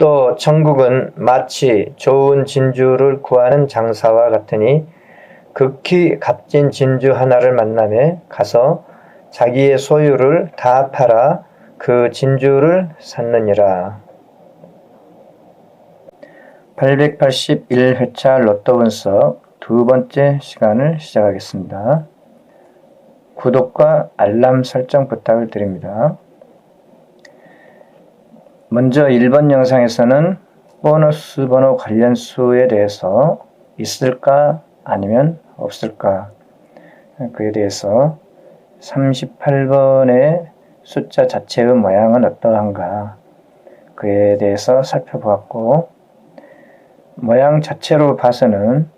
또 천국은 마치 좋은 진주를 구하는 장사와 같으니 극히 값진 진주 하나를 만나매 가서 자기의 소유를 다 팔아 그 진주를 샀느니라. 881회차 로또 분석 두 번째 시간을 시작하겠습니다. 구독과 알람 설정 부탁을 드립니다. 먼저 1번 영상에서는 보너스 번호 관련 수에 대해서 있을까 아니면 없을까, 그에 대해서 38번의 숫자 자체의 모양은 어떠한가, 그에 대해서 살펴보았고, 모양 자체로 봐서는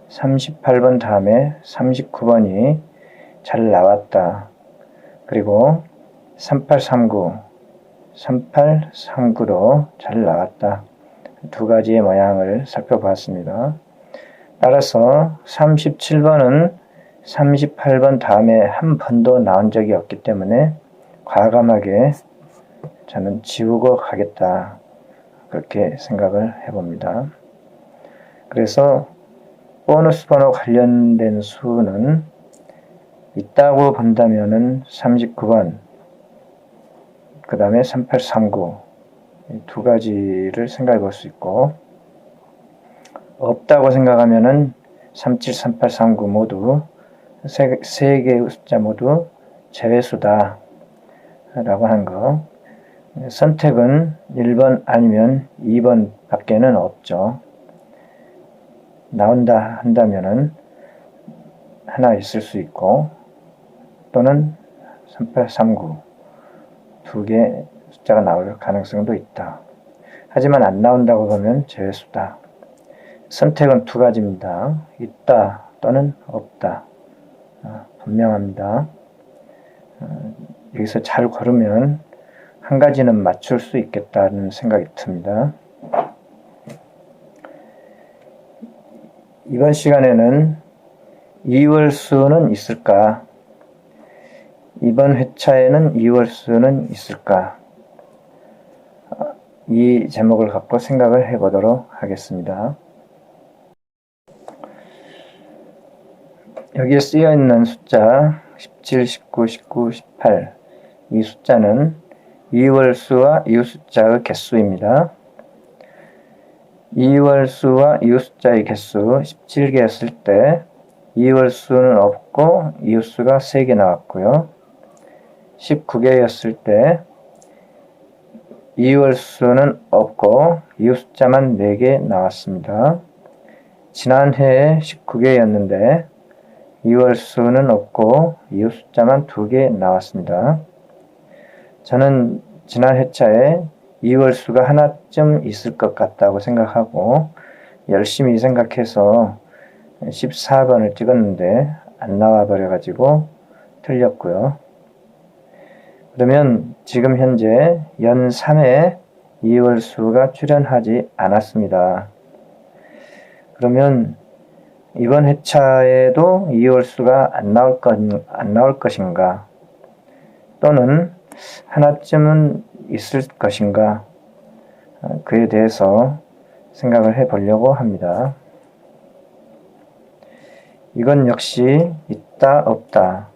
38번 다음에 39번이 잘 나왔다. 그리고 3839, 3839도 잘 나왔다. 두 가지의 모양을 살펴보았습니다. 따라서 37번은 38번 다음에 한 번도 나온 적이 없기 때문에 과감하게 저는 지우고 가겠다, 그렇게 생각을 해봅니다. 그래서 보너스 번호 관련된 수는 있다고 본다면은 39번, 그 다음에 3839, 두 가지를 생각해 볼 수 있고, 없다고 생각하면은 37, 38, 39 모두 세 개의 숫자 모두 제외수다 라고 하는 거. 선택은 1번 아니면 2번 밖에는 없죠. 나온다 한다면은 하나 있을 수 있고, 또는 3839 두 개 숫자가 나올 가능성도 있다. 하지만 안 나온다고 보면 제외수다. 선택은 두 가지입니다. 있다 또는 없다. 분명합니다. 여기서 잘 고르면 한 가지는 맞출 수 있겠다는 생각이 듭니다. 이번 시간에는 이월수는 있을까? 이번 회차에는 이월수는 있을까? 이 제목을 갖고 생각을 해보도록 하겠습니다. 여기에 쓰여있는 숫자 17, 19, 19, 18, 이 숫자는 이월수와 이웃 숫자의 개수입니다. 이월수와 이웃 숫자의 개수 17개였을 때 이월수는 없고 이웃수가 3개 나왔고요. 19개였을 때 이월수는 없고 이웃 숫자만 4개 나왔습니다. 지난 해에 19개였는데 이월수는 없고 이웃 숫자만 2개 나왔습니다. 저는 지난 회차에 이월수가 하나쯤 있을 것 같다고 생각하고 열심히 생각해서 14번을 찍었는데 안 나와 버려가지고 틀렸고요. 그러면 지금 현재 연 3회 이월수가 출연하지 않았습니다. 그러면 이번 회차에도 이월수가 안 나올 것인가, 또는 하나쯤은 있을 것인가, 그에 대해서 생각을 해보려고 합니다. 이건 역시 있다 없다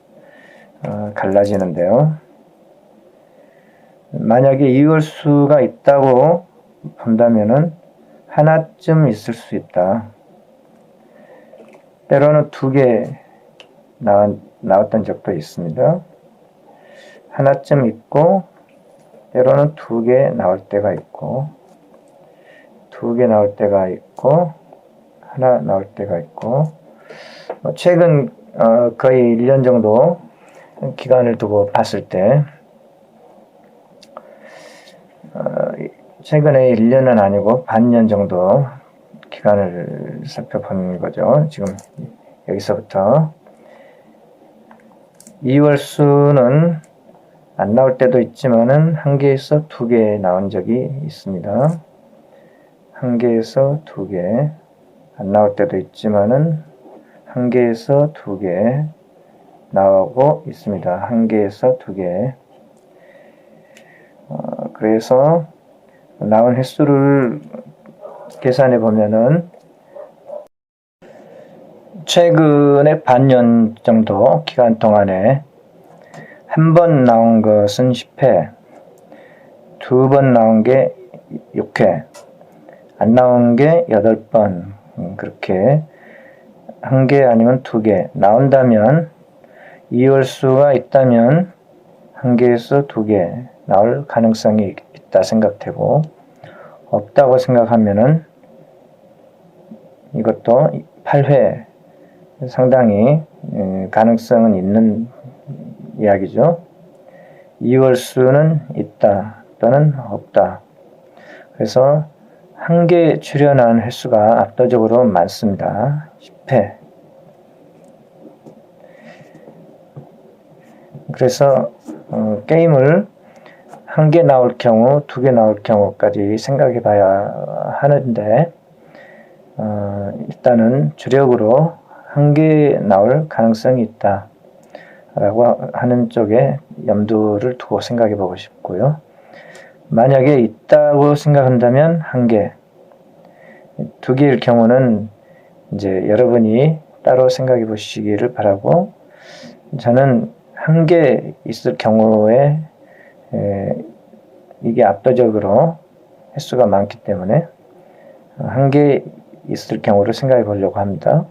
갈라지는데요. 만약에 이월수가 있다고 본다면은 하나쯤 있을 수 있다. 때로는 2개 나왔던 적도 있습니다. 하나쯤 있고, 때로는 2개 나올 때가 있고, 2개 나올 때가 있고, 하나 나올 때가 있고, 최근 거의 1년 정도 기간을 두고 봤을 때, 최근에 1년은 아니고 반년 정도 기간을 살펴본 거죠. 지금 여기서부터 이월수는 안 나올 때도 있지만은 1개에서 2개 나온 적이 있습니다. 1개에서 2개 안 나올 때도 있지만은 1개에서 2개 나오고 있습니다. 1개에서 2개. 그래서 나온 횟수를 계산해 보면은 최근에 반년 정도 기간 동안에 한 번 나온 것은 10회, 두 번 나온 게 6회, 안 나온 게 8번, 그렇게 한 개 아니면 두 개 나온다면, 이월수가 있다면 한 개에서 두 개 나올 가능성이 있다 생각되고, 없다고 생각하면은 이것도 8회 상당히 가능성은 있는 이야기죠. 이월수는 있다 또는 없다. 그래서 한 개 출연한 횟수가 압도적으로 많습니다. 10회. 그래서 게임을 한 개 나올 경우, 두 개 나올 경우까지 생각해 봐야 하는데, 일단은 주력으로 한 개 나올 가능성이 있다 라고 하는 쪽에 염두를 두고 생각해 보고 싶고요. 만약에 있다고 생각한다면 한 개, 두 개일 경우는 이제 여러분이 따로 생각해 보시기를 바라고, 저는 한 개 있을 경우에 이게 압도적으로 횟수가 많기 때문에 한 개 있을 경우를 생각해 보려고 합니다.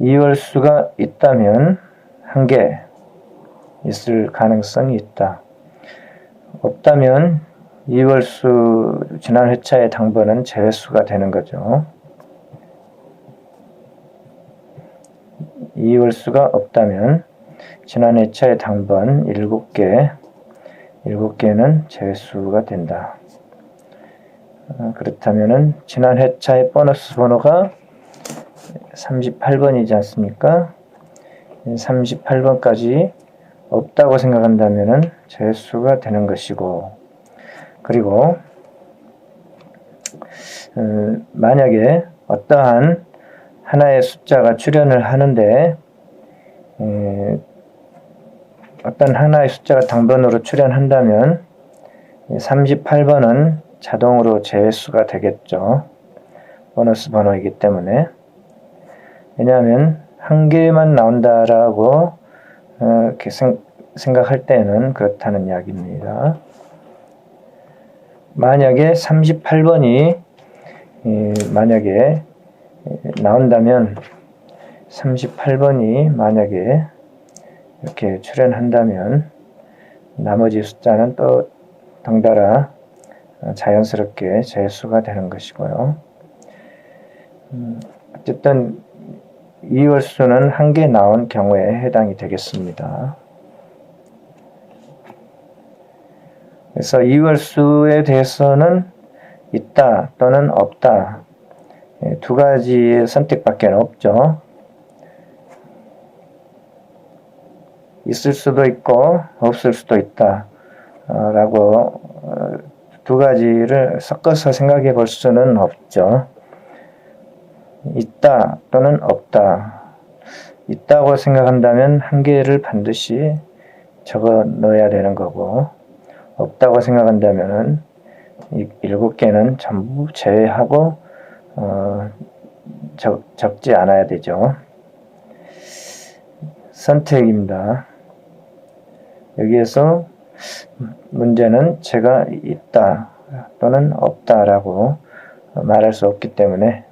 이월수가 있다면 한 개 있을 가능성이 있다. 없다면 이월수 지난 회차의 당번은 제외수가 되는 거죠. 이월수가 없다면 지난 회차의 당번 7개, 7개는 제외수가 된다. 그렇다면은 지난 회차의 보너스 번호가 38번이지 않습니까? 38번까지 없다고 생각한다면은 제수가 되는 것이고, 그리고 만약에 어떠한 하나의 숫자가 출현을 하는데 어떤 하나의 숫자가 당번으로 출현한다면 38번은 자동으로 제수가 되겠죠. 보너스 번호이기 때문에. 왜냐하면 한 개만 나온다라고 이렇게 생각할 때는 그렇다는 이야기입니다. 만약에 38번이 만약에 나온다면 38번이 만약에 이렇게 출현한다면 나머지 숫자는 또 덩달아 자연스럽게 제수가 되는 것이고요. 어쨌든 이월수는 한 개 나온 경우에 해당이 되겠습니다. 그래서 이월수에 대해서는 있다 또는 없다, 두 가지의 선택밖에 없죠. 있을 수도 있고 없을 수도 있다 라고 두 가지를 섞어서 생각해 볼 수는 없죠. 있다 또는 없다. 있다고 생각한다면 한 개를 반드시 적어 넣어야 되는 거고, 없다고 생각한다면 7개는 전부 제외하고 적지 않아야 되죠. 선택입니다. 여기에서 문제는 제가 있다 또는 없다라고 말할 수 없기 때문에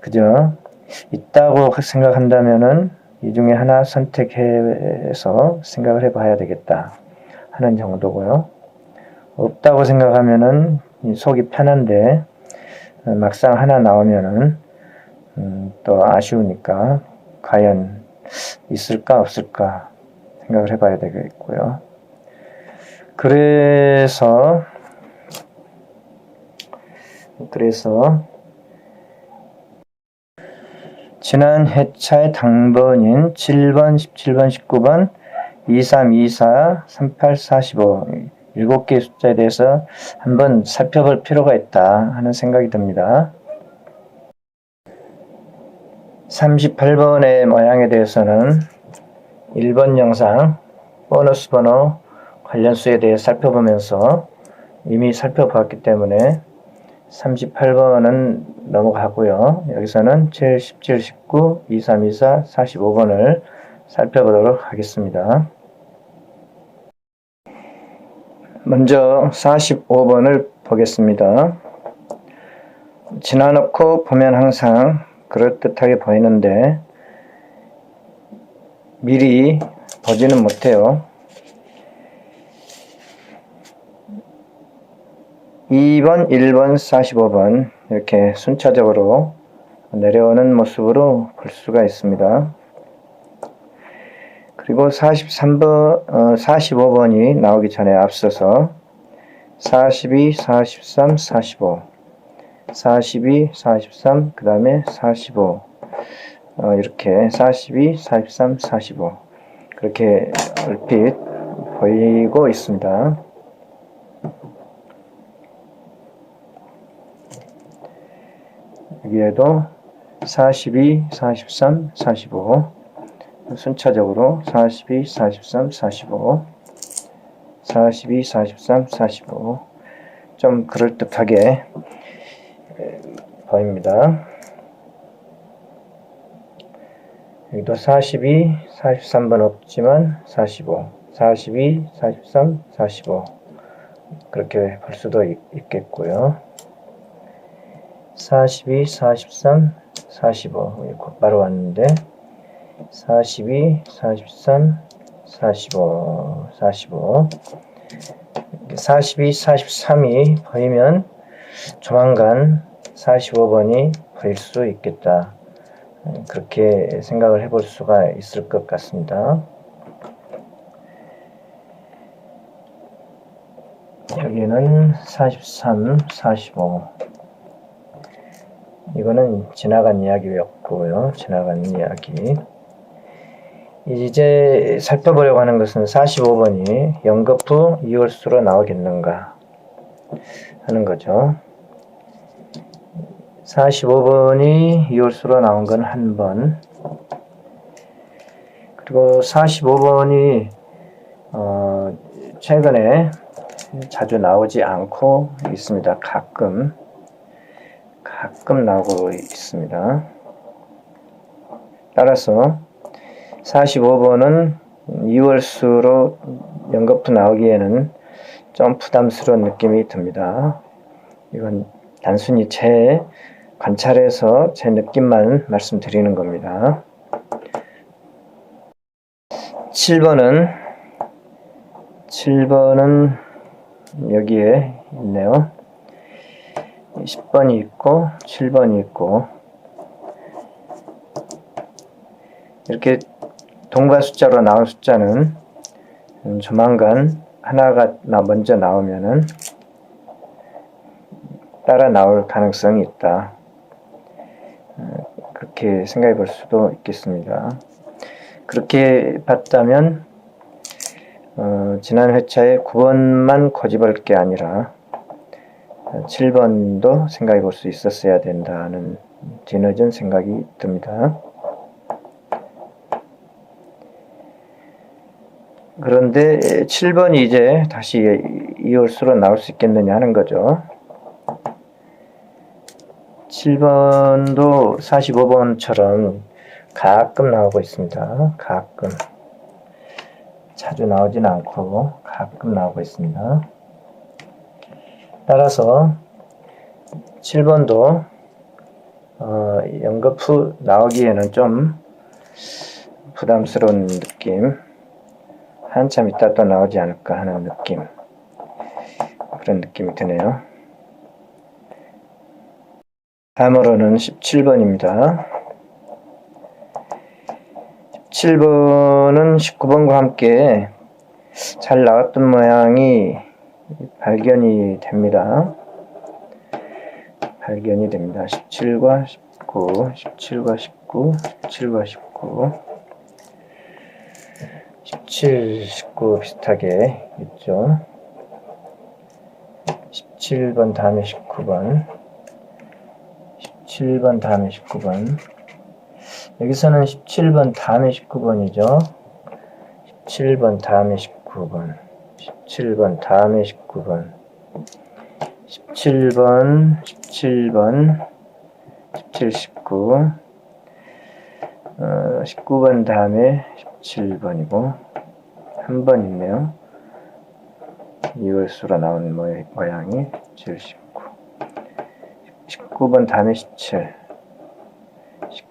그저 있다고 생각한다면은 이 중에 하나 선택해서 생각을 해봐야 되겠다 하는 정도고요. 없다고 생각하면은 속이 편한데 막상 하나 나오면은 또 아쉬우니까 과연 있을까 없을까 생각을 해봐야 되겠고요. 그래서 지난 회차의 당번인 7번, 17번, 19번, 23, 24, 38, 45 7개의 숫자에 대해서 한번 살펴볼 필요가 있다 하는 생각이 듭니다. 38번의 모양에 대해서는 1번 영상 보너스 번호 관련 수에 대해 살펴보면서 이미 살펴보았기 때문에 38번은 넘어가고요. 여기서는 7, 17, 19, 23, 24, 45번을 살펴보도록 하겠습니다. 먼저 45번을 보겠습니다. 지나놓고 보면 항상 그럴듯하게 보이는데 미리 보지는 못해요. 2번, 1번, 45번 이렇게 순차적으로 내려오는 모습으로 볼 수가 있습니다. 그리고 45번이 나오기 전에 앞서서 42, 43, 45 42, 43, 그 다음에 45 이렇게 42, 43, 45 그렇게 얼핏 보이고 있습니다. 여기에도 42, 43, 45 순차적으로 42, 43, 45 42, 43, 45 좀 그럴듯하게 보입니다. 여기도 42, 43번 없지만 45, 42, 43, 45 그렇게 볼 수도 있겠고요. 42, 43, 45 곧바로 왔는데 42, 43, 45, 45 42, 43이 보이면 조만간 45번이 보일 수 있겠다. 그렇게 생각을 해볼 수가 있을 것 같습니다. 여기는 43, 45 이거는 지나간 이야기였고요. 지나간 이야기. 이제 살펴보려고 하는 것은 45번이 연거푸 이월수로 나오겠는가 하는 거죠. 45번이 이월수로 나온 건 한 번. 그리고 45번이 최근에 자주 나오지 않고 있습니다. 가끔 나오고 있습니다. 따라서 45번은 2월수로 연거푸 나오기에는 좀 부담스러운 느낌이 듭니다. 이건 단순히 제 관찰해서 제 느낌만 말씀드리는 겁니다. 7번은 여기에 있네요. 10번이 있고 7번이 있고 이렇게 동반 숫자로 나온 숫자는 조만간 하나가 먼저 나오면은 따라 나올 가능성이 있다. 그렇게 생각해 볼 수도 있겠습니다. 그렇게 봤다면 지난 회차에 9번만 고집할 게 아니라 7번도 생각해 볼 수 있었어야 된다는 뒤늦은 생각이 듭니다. 그런데 7번이 이제 다시 이월수로 나올 수 있겠느냐 하는 거죠. 7번도 45번처럼 가끔 나오고 있습니다. 가끔. 자주 나오진 않고 가끔 나오고 있습니다. 따라서 7번도 연거푸 나오기에는 좀 부담스러운 느낌, 한참 있다 또 나오지 않을까 하는 느낌, 그런 느낌이 드네요. 다음으로는 17번입니다. 17번은 19번과 함께 잘 나왔던 모양이 발견이 됩니다. 17과 19, 17과 19, 17과 19 17, 19 비슷하게 있죠. 17번 다음에 19번 17번 다음에 19번 여기서는 17번 다음에 19번이죠. 17번 다음에 19번 17번 다음에 19번 17번, 17번, 17, 19, 19번 다음에 17번이고 한 번 있네요. 이월수로 나온 모양이 17, 19, 19번 다음에 17,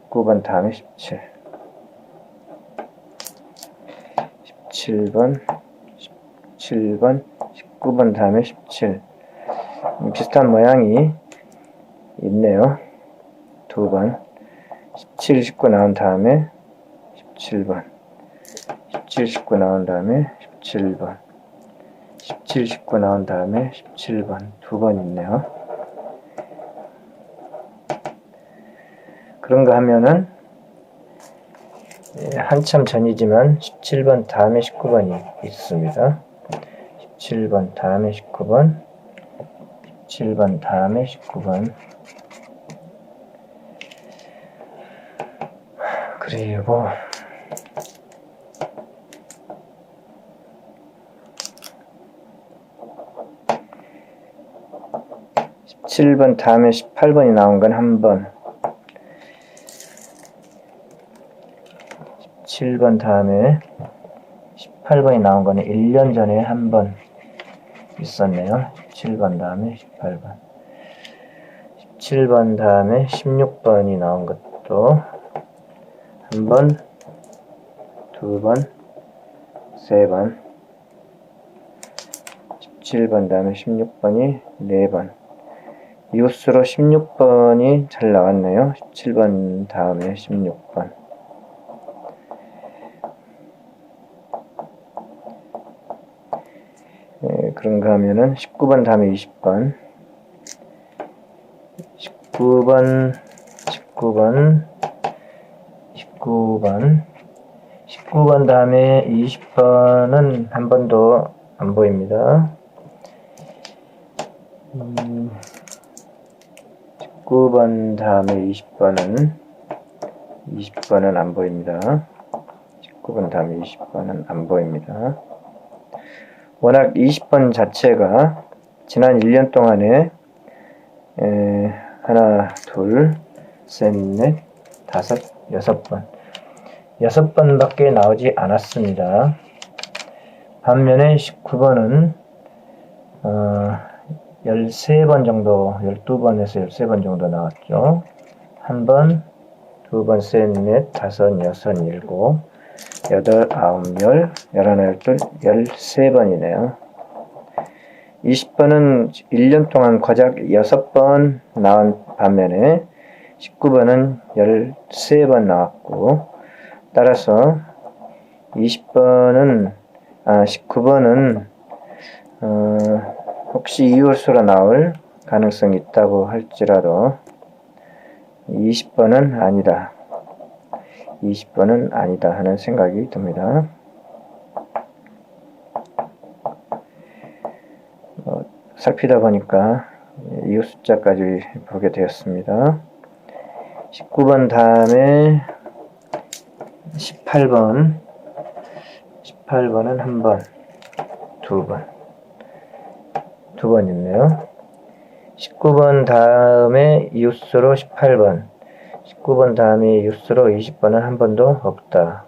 19번 다음에 17, 17번, 17번, 19번 다음에 17. 비슷한 모양이 있네요. 두 번. 17, 19 나온 다음에 17번. 17, 19 나온 다음에 17번. 17, 19 나온 다음에 17번. 두 번 있네요. 그런가 하면은 한참 전이지만 17번 다음에 19번이 있습니다. 17번 다음에 19번, 17번 다음에 19번, 그리고 17번 다음에 18번이 나온 건 한 번, 17번 다음에 18번이 나온 거는 1년 전에 한 번 있었네요. 17번 다음에 18번. 17번 다음에 16번이 나온 것도 한 번, 두 번, 세 번. 17번 다음에 16번이 네 번. 이웃수로 16번이 잘 나왔네요. 17번 다음에 16번. 그런가 하면은 19번 다음에 20번, 19번, 19번, 19번, 19번 다음에 20번은 한 번도 안 보입니다. 19번 다음에 20번은 안 보입니다. 19번 다음에 20번은 안 보입니다. 워낙 20번 자체가 지난 1년 동안에 하나, 둘, 셋, 넷, 다섯, 6번 6번밖에 나오지 않았습니다. 반면에 19번은 13번 정도, 12번에서 13번 정도 나왔죠. 한 번, 두 번, 셋, 넷, 다섯, 여섯, 일곱, 여덟, 아홉, 열, 열하나, 열둘, 13번이네요. 20번은 1년 동안 고작 6번 나온 반면에 19번은 13번 나왔고, 따라서 19번은 혹시 이월수로 나올 가능성이 있다고 할지라도 20번은 아니다. 20번은 아니다 하는 생각이 듭니다. 살피다 보니까 이웃 숫자까지 보게 되었습니다. 19번 다음에 18번. 18번은 한 번, 두 번. 두 번 있네요. 19번 다음에 이웃수로 18번. 19번 다음에 이웃수로 20번은 한 번도 없다.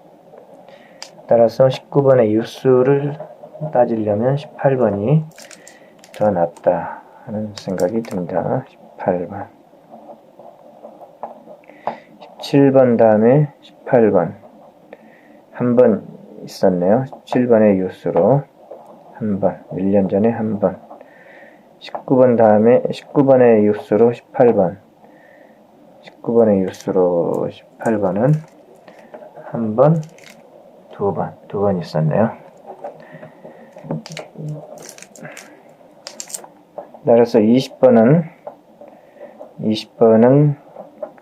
따라서 19번의 이웃수를 따지려면 18번이 더 낫다 하는 생각이 듭니다. 18번. 17번 다음에 18번. 한 번 있었네요. 17번의 이웃수로 한 번. 1년 전에 한 번. 19번 다음에 19번의 이웃수로 18번. 19번의 이웃수로 18번은 한 번, 두 번 있었네요. 따라서 20번은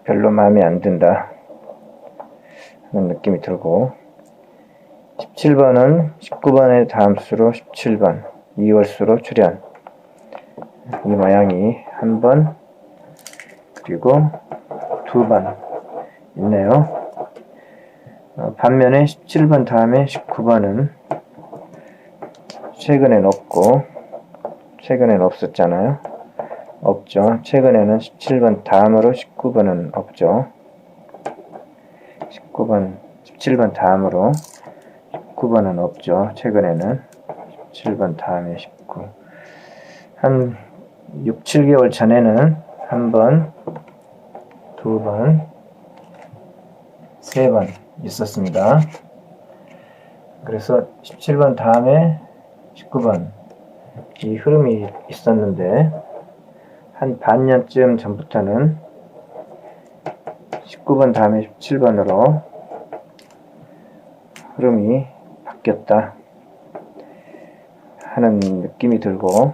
별로 마음에 안 든다 하는 느낌이 들고, 17번은 19번의 다음 수로 17번, 2월수로 출현. 이 모양이 한 번, 그리고 두 번 있네요. 반면에 17번 다음에 19번은 최근에 높고, 최근엔 없었잖아요. 없죠. 최근에는 17번 다음으로 19번은 없죠. 17번 다음으로 19번은 없죠. 최근에는 17번 다음에 19. 한 6, 7개월 전에는 한 번, 두 번, 세 번 있었습니다. 그래서 17번 다음에 19번 이 흐름이 있었는데 한 반년쯤 전부터는 19번 다음에 17번으로 흐름이 바뀌었다 하는 느낌이 들고,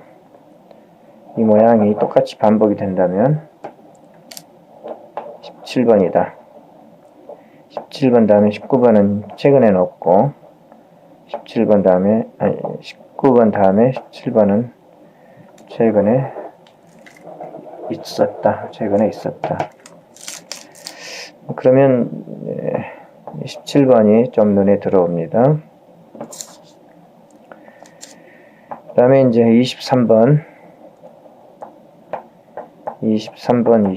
이 모양이 똑같이 반복이 된다면 17번이다. 17번 다음에 19번은 최근에는 없고 19번 다음에 17번은 최근에 있었다. 그러면 17번이 좀 눈에 들어옵니다. 그 다음에 이제 23번, 24번,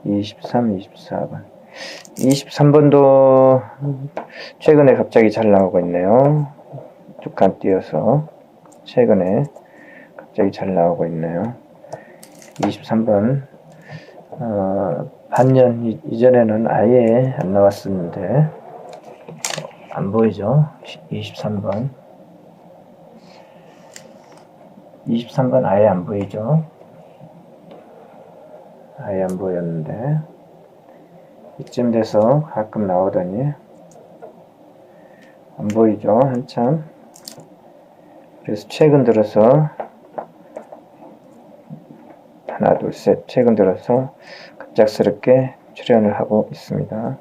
24번. 23번도 최근에 갑자기 잘 나오고 있네요. 두 칸 띄어서 최근에 갑자기 잘 나오고 있네요. 23번 반년 이전에는 아예 안 나왔었는데 안 보이죠? 23번 아예 안 보이죠? 아예 안 보였는데 이쯤 돼서 가끔 나오더니 안 보이죠? 한참. 그래서 최근 들어서 하나, 둘, 셋, 최근 들어서 갑작스럽게 출현을 하고 있습니다.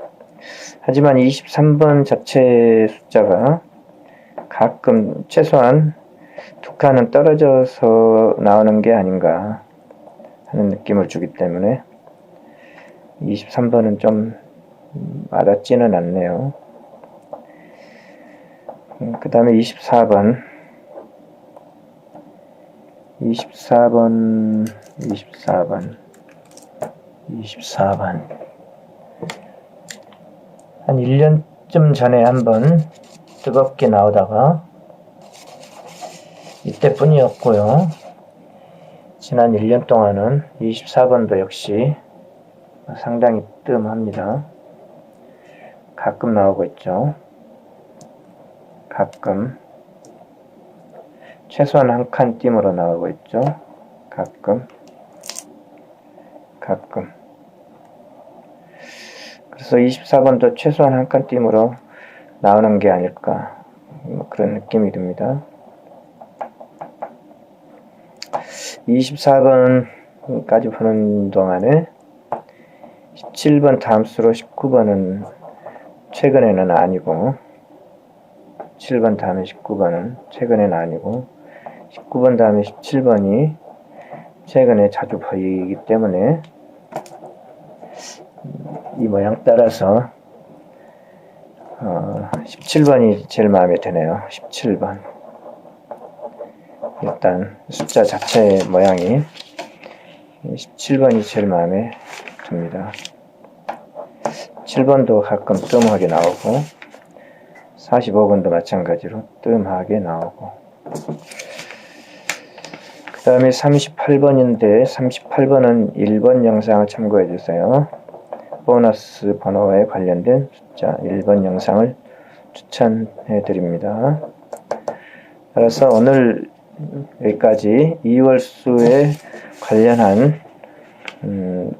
하지만 23번 자체 숫자가 가끔 최소한 두 칸은 떨어져서 나오는 게 아닌가 하는 느낌을 주기 때문에 23번은 좀 와닿지는 않네요. 그 다음에 24번 한 1년쯤 전에 한번 뜨겁게 나오다가 이때뿐이었고요. 지난 1년 동안은 24번도 역시 상당히 뜸합니다. 가끔 나오고 있죠. 가끔 최소한 한 칸 띄므로 나오고 있죠. 가끔 그래서 24번도 최소한 한 칸 띄므로 나오는 게 아닐까, 그런 느낌이 듭니다. 24번까지 보는 동안에 17번 다음 수로 19번은 최근에는 아니고 7번 다음에 19번은 최근에는 아니고 19번 다음에 17번이 최근에 자주 보이기 때문에 이 모양 따라서 17번이 제일 마음에 드네요. 17번. 일단 숫자 자체 모양이 17번이 제일 마음에 듭니다. 7번도 가끔 뜸하게 나오고 45번도 마찬가지로 뜸하게 나오고, 그 다음에 38번인데 38번은 1번 영상을 참고해 주세요. 보너스 번호에 관련된 숫자 1번 영상을 추천해 드립니다. 따라서 오늘 여기까지 2월수에 관련한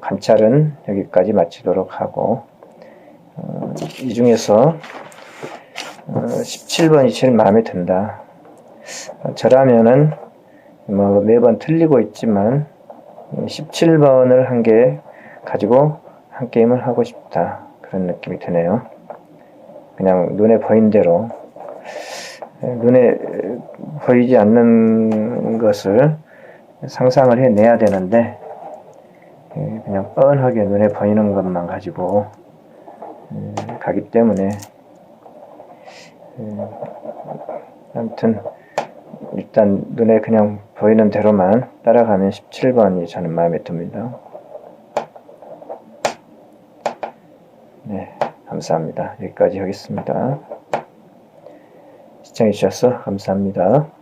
관찰은 여기까지 마치도록 하고, 이 중에서 17번이 제일 마음에 든다. 저라면은 매번 틀리고 있지만 17번을 한 개 가지고 한 게임을 하고 싶다, 그런 느낌이 드네요. 그냥 눈에 보인 대로, 눈에 보이지 않는 것을 상상을 해내야 되는데 그냥 뻔하게 눈에 보이는 것만 가지고 가기 때문에 아무튼 일단 눈에 그냥 보이는 대로만 따라가면 17번이 저는 마음에 듭니다. 네, 감사합니다. 여기까지 하겠습니다. 시청해 주셔서 감사합니다.